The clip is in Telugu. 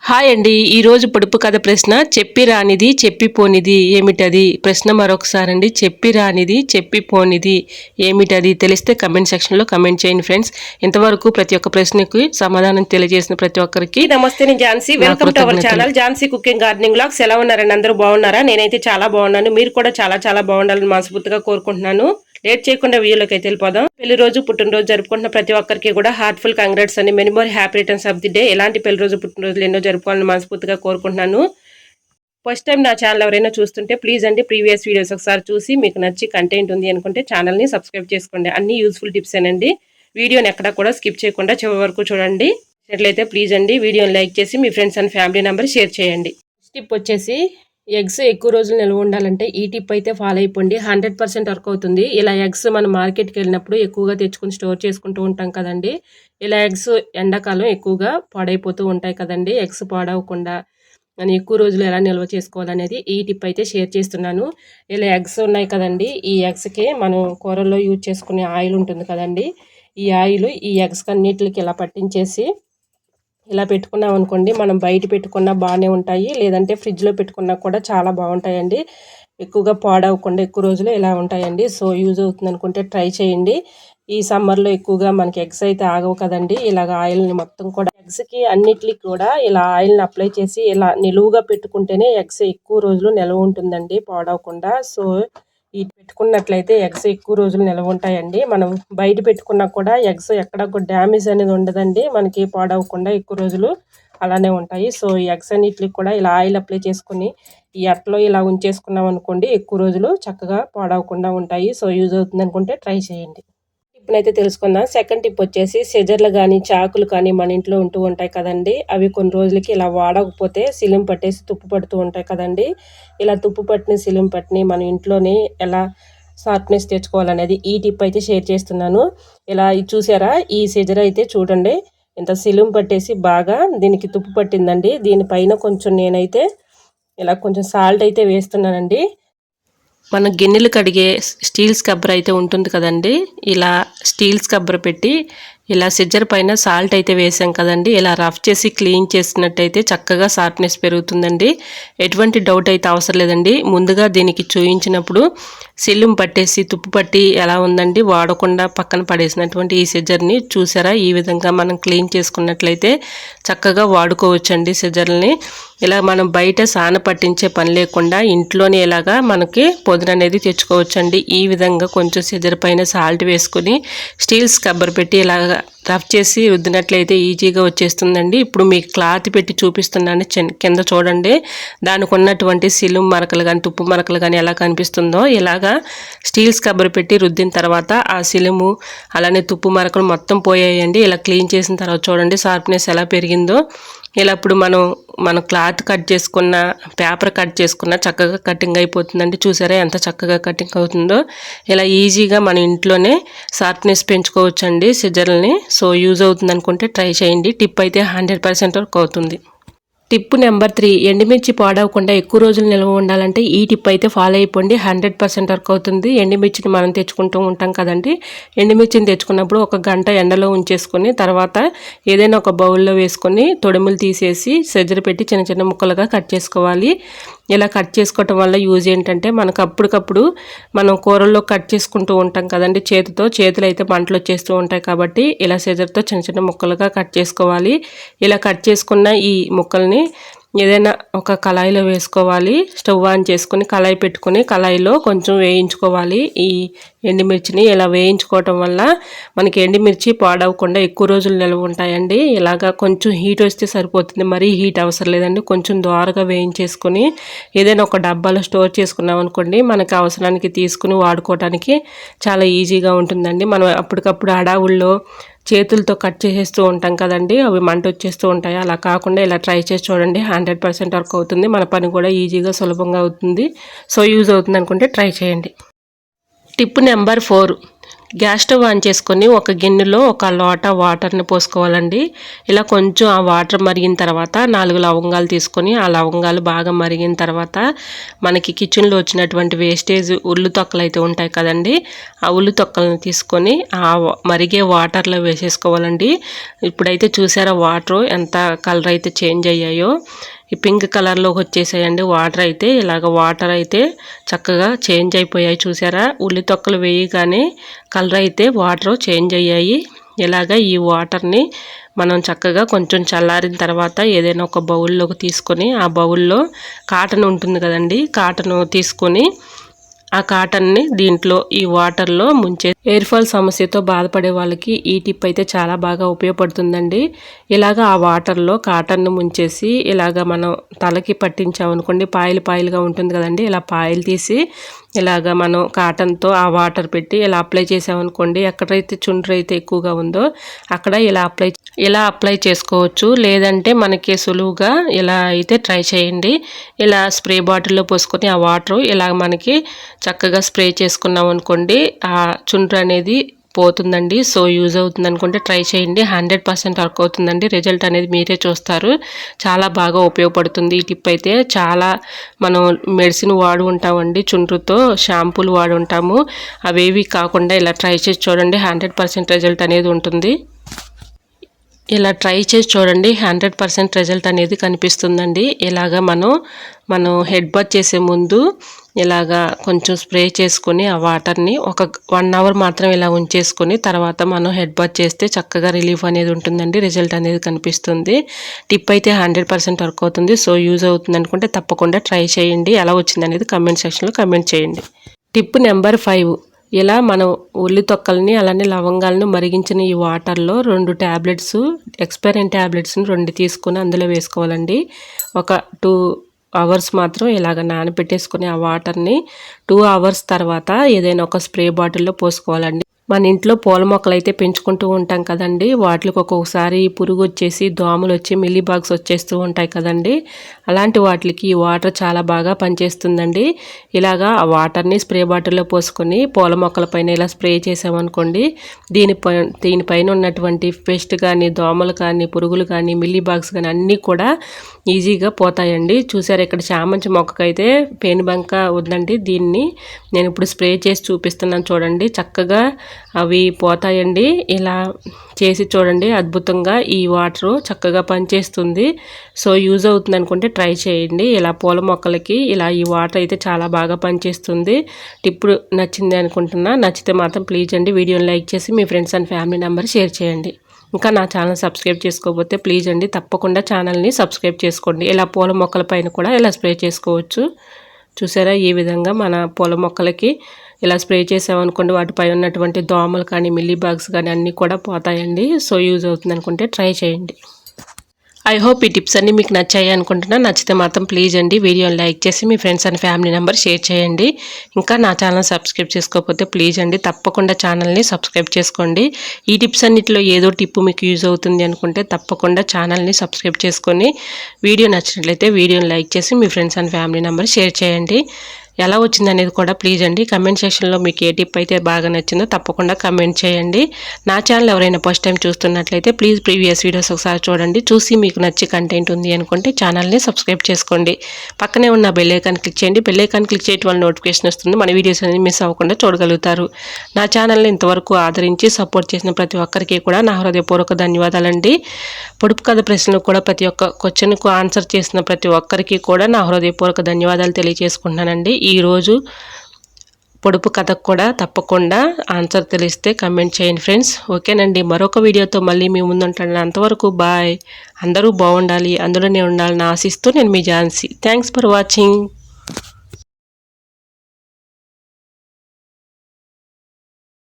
హాయ్ అండి. ఈరోజు పొడుపు కథ ప్రశ్న చెప్పి రానిది చెప్పిపోనిది ఏమిటది? ప్రశ్న మరొకసారి అండి. చెప్పి రానిది చెప్పిపోనిది ఏమిటది? తెలిస్తే కమెంట్ సెక్షన్లో కమెంట్ చేయండి ఫ్రెండ్స్. ఇంతవరకు ప్రతి ఒక్క ప్రశ్నకి సమాధానం తెలియజేసిన ప్రతి ఒక్కరికి నమస్తే. నేను Jhansi. Welcome to our channel Jhansi cooking gardening vlogs. ఎలా ఉన్నారండి? అందరూ బాగున్నారా? నేనైతే చాలా బాగున్నాను. మీరు కూడా చాలా చాలా బాగుండాలని మనస్ఫూర్తిగా కోరుకుంటున్నాను. లేట్ చేయకుండా వీడియోలోకి అయితే వెళ్ళిపోదాం. పెళ్లి రోజు పుట్టినరోజు జరుపుకుంటున్న ప్రతి ఒక్కరికి కూడా హార్ట్ఫుల్ కంగ్రాట్స్ అండి. Many more happy returns of the day. ఎలాంటి పెళ్లి రోజు పుట్టినరోజులు ఎన్నో జరుపుకోవాలని మనస్ఫూర్తిగా కోరుకుంటున్నాను. ఫస్ట్ టైం నా ఛానల్ ఎవరైనా చూస్తుంటే ప్లీజ్ అండి ప్రీవియస్ వీడియోస్ ఒకసారి చూసి మీకు నచ్చి కంటెంట్ ఉంది అనుకుంటే ఛానల్ని సబ్స్క్రైబ్ చేసుకోండి. అన్ని యూస్ఫుల్ టిప్స్ ఏనండి. వీడియోని ఎక్కడా కూడా స్కిప్ చేయకుండా చివరి వరకు చూడండి. నచ్చినట్లయితే ప్లీజ్ అండి వీడియోని లైక్ చేసి మీ friends and family number share చేయండి. టిప్ వచ్చేసి ఎగ్స్ ఎక్కువ రోజులు నిల్వ ఉండాలంటే ఈ టిప్ అయితే ఫాలో అయిపోండి. 100% వర్క్ అవుతుంది. ఇలా ఎగ్స్ మనం మార్కెట్కి వెళ్ళినప్పుడు ఎక్కువగా తెచ్చుకుని స్టోర్ చేసుకుంటూ ఉంటాం కదండి. ఇలా ఎగ్స్ ఎండాకాలం ఎక్కువగా పాడైపోతూ ఉంటాయి కదండి. ఎగ్స్ పాడవకుండా మనం ఎక్కువ రోజులు ఎలా నిల్వ చేసుకోవాలనేది ఈ టిప్ అయితే షేర్ చేస్తున్నాను. ఇలా ఎగ్స్ ఉన్నాయి కదండి. ఈ ఎగ్స్కి మనం కూరల్లో యూజ్ చేసుకునే ఆయిల్ ఉంటుంది కదండి. ఈ ఆయిల్ ఈ ఎగ్స్ అన్నిటికి ఇలా పట్టించేసి ఇలా పెట్టుకున్నాం అనుకోండి, మనం బయట పెట్టుకున్నా బాగానే ఉంటాయి, లేదంటే ఫ్రిడ్జ్లో పెట్టుకున్నా కూడా చాలా బాగుంటాయండి. ఎక్కువగా పాడవకుండా ఎక్కువ రోజులు ఇలా ఉంటాయండి. సో యూజ్ అవుతుంది అనుకుంటే ట్రై చేయండి. ఈ సమ్మర్లో ఎక్కువగా మనకి ఎగ్స్ అయితే ఆగవు కదండి. ఇలాగ ఆయిల్ని మొత్తం కూడా ఎగ్స్కి అన్నిటికి కూడా ఇలా ఆయిల్ని అప్లై చేసి ఇలా నిలువుగా పెట్టుకుంటేనే ఎగ్స్ ఎక్కువ రోజులు నిల్వ ఉంటుందండి పాడవకుండా. సో ఇది పెట్టుకున్నట్లయితే ఎగ్స్ ఎక్కువ రోజులు నిల్వ ఉంటాయండి. మనం బయట పెట్టుకున్నా కూడా ఎగ్స్ ఎక్కడ డ్యామేజ్ అనేది ఉండదండి. మనకి పాడవకుండా ఎక్కువ రోజులు అలానే ఉంటాయి. సో ఈ ఎగ్స్ అన్నిటికి కూడా ఇలా ఆయిల్ అప్లై చేసుకుని ఈ అట్టలో ఇలా ఉంచేసుకున్నాం అనుకోండి, ఎక్కువ రోజులు చక్కగా పాడవకుండా ఉంటాయి. సో యూజ్ అవుతుంది అనుకుంటే ట్రై చేయండి. టిప్నైతే తెలుసుకుందాం. సెకండ్ టిప్ వచ్చేసి సెజర్లు కానీ చాకులు కానీ మన ఇంట్లో ఉంటూ ఉంటాయి కదండి. అవి కొన్ని రోజులకి ఇలా వాడకపోతే సిలిం పట్టేసి తుప్పు పడుతూ ఉంటాయి కదండి. ఇలా తుప్పు పట్టిన సిలిం పట్టిని మన ఇంట్లోనే ఎలా షార్ప్నెస్ తెచ్చుకోవాలనేది ఈ టిప్ అయితే షేర్ చేస్తున్నాను. ఇలా చూసారా, ఈ సెజర్ అయితే చూడండి ఇంత సిలిం పట్టేసి బాగా దీనికి తుప్పు పట్టిందండి. దీనిపైన కొంచెం నేనైతే ఇలా కొంచెం సాల్ట్ అయితే వేస్తున్నానండి. మన గిన్నెలు కడిగే స్టీల్ స్క్రబ్బర్ అయితే ఉంటుంది కదండి. ఇలా స్టీల్ స్క్రబ్బర్ పెట్టి ఇలా సిజ్జర్ పైన సాల్ట్ అయితే వేసాం కదండి. ఇలా రఫ్ చేసి క్లీన్ చేసినట్టయితే చక్కగా షార్ప్నెస్ పెరుగుతుందండి. ఎటువంటి డౌట్ అయితే అవసరం లేదండి. ముందుగా దీనికి చూయించినప్పుడు సిల్లుం పట్టేసి తుప్పు పట్టి ఎలా ఉందండి, వాడకుండా పక్కన పడేసినటువంటి ఈ సిజ్జర్ని చూసారా. ఈ విధంగా మనం క్లీన్ చేసుకున్నట్లయితే చక్కగా వాడుకోవచ్చండి సిజ్జర్ని. ఇలా మనం బయట సాన పట్టించే పని లేకుండా ఇంట్లోనే ఇలాగా మనకి పొదును అనేది తెచ్చుకోవచ్చండి. ఈ విధంగా కొంచెం సిజర్ పైన సాల్ట్ వేసుకుని స్టీల్ స్క్రబ్బర్ పెట్టి ఇలాగ రఫ్ చేసి రుద్దినట్లయితే ఈజీగా వచ్చేస్తుందండి. ఇప్పుడు మీకు క్లాత్ పెట్టి చూపిస్తున్నాను. కింద చూడండి, దానికి ఉన్నటువంటి సిలుం మరకలు కానీ తుప్పు మరకలు కానీ ఎలా కనిపిస్తుందో. ఇలాగా స్టీల్ స్క్రబ్బర్ పెట్టి రుద్దిన తర్వాత ఆ సిలుము అలానే తుప్పు మరకలు మొత్తం పోయాయండి. ఇలా క్లీన్ చేసిన తర్వాత చూడండి షార్ప్నెస్ ఎలా పెరిగిందో. ఇలా ఇప్పుడు మనం క్లాత్ కట్ చేసుకున్న పేపర్ కట్ చేసుకున్న చక్కగా కటింగ్ అయిపోతుందండి. చూసారా ఎంత చక్కగా కటింగ్ అవుతుందో. ఇలా ఈజీగా మన ఇంట్లోనే షార్ప్నెస్ పెంచుకోవచ్చండి సిజర్లని. సో యూజ్ అవుతుంది అనుకుంటే ట్రై చేయండి. టిప్ అయితే 100% వర్క్ అవుతుంది. టిప్ నెంబర్ 3, ఎండుమిర్చి పాడవకుండా ఎక్కువ రోజులు నిల్వ ఉండాలంటే ఈ టిప్ అయితే ఫాలో అయిపోండి. 100% వర్క్ అవుతుంది. ఎండుమిర్చిని మనం తెచ్చుకుంటూ ఉంటాం కదండి. ఎండుమిర్చిని తెచ్చుకున్నప్పుడు ఒక గంట ఎండలో ఉంచేసుకొని తర్వాత ఏదైనా ఒక బౌల్లో వేసుకొని తొడిములు తీసేసి సెజ్జర పెట్టి చిన్న చిన్న ముక్కలుగా కట్ చేసుకోవాలి. ఇలా కట్ చేసుకోవటం వల్ల యూజ్ ఏంటంటే మనకు అప్పటికప్పుడు మనం కూరల్లో కట్ చేసుకుంటూ ఉంటాం కదండి చేతులు అయితే మంటలు వచ్చేస్తూ ఉంటాయి. కాబట్టి ఇలా సెజర్తో చిన్న చిన్న ముక్కలుగా కట్ చేసుకోవాలి. ఇలా కట్ చేసుకున్న ఈ ముక్కల్ని ఏదైనా ఒక కళాయిలో వేసుకోవాలి. స్టవ్ ఆన్ చేసుకుని కళాయి పెట్టుకుని కళాయిలో కొంచెం వేయించుకోవాలి ఈ ఎండుమిర్చిని. ఇలా వేయించుకోవటం వల్ల మనకి ఎండుమిర్చి పాడవకుండా ఎక్కువ రోజులు నిల్వ ఉంటాయండి. ఇలాగా కొంచెం హీట్ వస్తే సరిపోతుంది, మరీ హీట్ అవసరం లేదండి. కొంచెం దోరగా వేయించేసుకొని ఏదైనా ఒక డబ్బాలో స్టోర్ చేసుకున్నాం అనుకోండి, మనకి అవసరానికి తీసుకుని వాడుకోవడానికి చాలా ఈజీగా ఉంటుందండి. మనం అప్పటికప్పుడు హడావుల్లో చేతులతో కట్ చేసేస్తూ ఉంటాం కదండి, అవి మంట వచ్చేస్తూ ఉంటాయి. అలా కాకుండా ఇలా ట్రై చేసి చూడండి. 100% వర్క్ అవుతుంది. మన పని కూడా ఈజీగా సులభంగా అవుతుంది. సో యూజ్ అవుతుంది అనుకుంటే ట్రై చేయండి. Tip number 4, gas stove on చేసుకొని ఒక గిన్నెలో ఒక లోటా వాటర్ని పోసుకోవాలండి. ఇలా కొంచెం ఆ వాటర్ మరిగిన తర్వాత 4 లవంగాలు తీసుకొని ఆ లవంగాలు బాగా మరిగిన తర్వాత మనకి కిచెన్లో వచ్చినటువంటి వేస్టేజ్ ఉల్లి తొక్కలు అయితే ఉంటాయి కదండి, ఆ ఉల్లి తొక్కలను తీసుకొని ఆ మరిగే వాటర్లో వేసేసుకోవాలండి. ఇప్పుడైతే చూసారా వాటర్ ఎంత కలర్ అయితే చేంజ్ అయ్యాయో, ఈ పింక్ కలర్లోకి వచ్చేసాయండి వాటర్ అయితే. ఇలాగ వాటర్ అయితే చక్కగా చేంజ్ అయిపోయాయి చూసారా, ఉల్లి తొక్కలు వేయగానే కలర్ అయితే వాటర్ చేంజ్ అయ్యాయి. ఇలాగ ఈ వాటర్ని మనం చక్కగా కొంచెం చల్లారిన తర్వాత ఏదైనా ఒక బౌల్లోకి తీసుకొని ఆ బౌల్లో కాటన్ ఉంటుంది కదండి, కాటన్ తీసుకొని ఆ కాటన్ని దీంట్లో ఈ వాటర్లో ముంచే ఎయిర్ ఫాల్ సమస్యతో బాధపడే వాళ్ళకి ఈ టిప్ అయితే చాలా బాగా ఉపయోగపడుతుందండి. ఇలాగ ఆ వాటర్లో కాటన్ను ముంచేసి ఇలాగ మనం తలకి పట్టించామనుకోండి, పాయలుగా ఉంటుంది కదండి, ఇలా పాయలు తీసి ఇలాగ మనం కాటన్తో ఆ వాటర్ పెట్టి ఇలా అప్లై చేసామనుకోండి, ఎక్కడైతే చుండ్రు అయితే ఎక్కువగా ఉందో అక్కడ ఇలా అప్లై చేసుకోవచ్చు. లేదంటే మనకి సులువుగా ఇలా అయితే ట్రై చేయండి. ఇలా స్ప్రే బాటిల్లో పోసుకొని ఆ వాటర్ ఇలా మనకి చక్కగా స్ప్రే చేసుకున్నాం అనుకోండి, ఆ చుండ్రు అనేది పోతుందండి. సో యూజ్ అవుతుంది అనుకుంటే ట్రై చేయండి, 100% వర్క్ అవుతుందండి. రిజల్ట్ అనేది మీరే చూస్తారు, చాలా బాగా ఉపయోగపడుతుంది ఈ టిప్ అయితే. చాలా మనం మెడిసిన్ వాడు ఉంటామండి, చుండ్రుతో షాంపూలు వాడు ఉంటాము, అవేవి కాకుండా ఇలా ట్రై చేసి చూడండి, 100% రిజల్ట్ అనేది ఉంటుంది. ఇలా ట్రై చేసి చూడండి, 100% రిజల్ట్ అనేది కనిపిస్తుందండి. ఇలాగ మనం హెడ్ బాత్ చేసే ముందు ఇలాగా కొంచెం స్ప్రే చేసుకొని ఆ వాటర్ని ఒక 1 అవర్ మాత్రం ఇలా ఉంచేసుకొని తర్వాత మనం హెడ్ బాత్ చేస్తే చక్కగా రిలీఫ్ అనేది ఉంటుందండి, రిజల్ట్ అనేది కనిపిస్తుంది. టిప్ అయితే 100% వర్క్ అవుతుంది. సో యూజ్ అవుతుంది అనుకుంటే తప్పకుండా ట్రై చేయండి. ఎలా వచ్చింది అనేది కమెంట్ సెక్షన్లో కమెంట్ చేయండి. టిప్ నెంబర్ 5, ఇలా మనం ఉల్లి తొక్కల్ని అలానే లవంగాలను మరిగించిన ఈ వాటర్లో 2 ట్యాబ్లెట్స్, ఎక్స్పైర్ అయిన ట్యాబ్లెట్స్ని 2 తీసుకొని అందులో వేసుకోవాలండి. ఒక 2 అవర్స్ మాత్రం ఇలాగ నానబెట్టేసుకొని ఆ వాటర్ని 2 అవర్స్ తర్వాత ఏదైనా ఒక స్ప్రే బాటిల్లో పోసుకోవాలండి. మన ఇంట్లో పూల మొక్కలు అయితే పెంచుకుంటూ ఉంటాం కదండి, వాటికి ఒక్కొక్కసారి పురుగు వచ్చేసి దోమలు వచ్చి మిల్లీ బాగ్స్ వచ్చేస్తూ ఉంటాయి కదండి, అలాంటి వాటికి ఈ వాటర్ చాలా బాగా పనిచేస్తుందండి. ఇలాగా ఆ వాటర్ని స్ప్రే బాటిల్లో పోసుకొని పూల మొక్కల పైన ఇలా స్ప్రే చేసామనుకోండి, దీనిపైన ఉన్నటువంటి పెస్ట్ కానీ దోమలు కానీ పురుగులు కానీ మిల్లీ బాగ్స్ కానీ అన్నీ కూడా ఈజీగా పోతాయండి. చూసారు ఇక్కడ చామంతి మొక్కకైతే పేనుబంక ఉందండి, దీన్ని నేను ఇప్పుడు స్ప్రే చేసి చూపిస్తున్నాను చూడండి, చక్కగా అవి పోతాయండి. ఇలా చేసి చూడండి, అద్భుతంగా ఈ వాటర్ చక్కగా పనిచేస్తుంది. సో యూజ్ అవుతుంది అనుకుంటే ట్రై చేయండి. ఇలా పూల మొక్కలకి ఇలా ఈ వాటర్ అయితే చాలా బాగా పనిచేస్తుంది. టిప్ నచ్చింది అనుకుంటున్నా, నచ్చితే మాత్రం ప్లీజ్ అండి వీడియోని లైక్ చేసి మీ friends and family member share చేయండి. ఇంకా నా ఛానల్ సబ్స్క్రైబ్ చేసుకోకపోతే ప్లీజ్ అండి తప్పకుండా ఛానల్ని సబ్స్క్రైబ్ చేసుకోండి. ఇలా పూల మొక్కల పైన కూడా ఇలా స్ప్రే చేసుకోవచ్చు. చూసారా, ఈ విధంగా మన పూల మొక్కలకి ఇలా స్ప్రే చేసామనుకోండి, వాటిపై ఉన్నటువంటి దోమలు కానీ మిల్లీ బాగ్స్ కానీ అన్నీ కూడా పోతాయండి. సో యూజ్ అవుతుంది అనుకుంటే ట్రై చేయండి. ఐ హోప్ ఈ టిప్స్ అన్నీ మీకు నచ్చాయి అనుకుంటున్నా. నచ్చితే మాత్రం ప్లీజ్ అండి వీడియోని లైక్ చేసి మీ friends and family member share చేయండి. ఇంకా నా ఛానల్ సబ్స్క్రైబ్ చేసుకోకపోతే ప్లీజ్ అండి తప్పకుండా ఛానల్ని సబ్స్క్రైబ్ చేసుకోండి. ఈ టిప్స్ అన్నిటిలో ఏదో టిప్ మీకు యూజ్ అవుతుంది అనుకుంటే తప్పకుండా ఛానల్ని సబ్స్క్రైబ్ చేసుకొని వీడియో నచ్చినట్లయితే వీడియోని లైక్ చేసి మీ friends and family member share చేయండి. ఎలా వచ్చింది అనేది కూడా ప్లీజ్ అండి కమెంట్ సెక్షన్లో మీకు ఏ టిప్ అయితే బాగా నచ్చిందో తప్పకుండా కమెంట్ చేయండి. నా ఛానల్ ఎవరైనా ఫస్ట్ టైం చూస్తున్నట్లయితే ప్లీజ్ ప్రీవియస్ వీడియోస్ ఒకసారి చూడండి, చూసి మీకు నచ్చి కంటెంట్ ఉంది అనుకుంటే ఛానల్ని సబ్స్క్రైబ్ చేసుకోండి. పక్కనే ఉన్న బెల్ ఐకాన్ క్లిక్ చేయండి, బెల్ ఐకాన్ క్లిక్ చేయడం వల్ల నోటిఫికేషన్ వస్తుంది, మన వీడియోస్ అనేది మిస్ అవ్వకుండా చూడగలుగుతారు. నా ఛానల్ని ఇంతవరకు ఆదరించి సపోర్ట్ చేసిన ప్రతి ఒక్కరికి కూడా నా హృదయపూర్వక ధన్యవాదాలండి. పొడుపు కథ ప్రశ్నలు కూడా ప్రతి ఒక్క క్వశ్చన్కు ఆన్సర్ చేసిన ప్రతి ఒక్కరికి కూడా నా హృదయపూర్వక ధన్యవాదాలు తెలియజేసుకుంటున్నానండి. ఈరోజు పొడుపు కథకు కూడా తప్పకుండా ఆన్సర్ తెలిస్తే కమెంట్ చేయండి ఫ్రెండ్స్. ఓకేనండి, మరొక వీడియోతో మళ్ళీ మీ ముందుంటాను. అంతవరకు బాయ్. అందరూ బాగుండాలి, అందులోనే ఉండాలని ఆశిస్తూ నేను మీ ఝాన్సీ. Thanks for watching.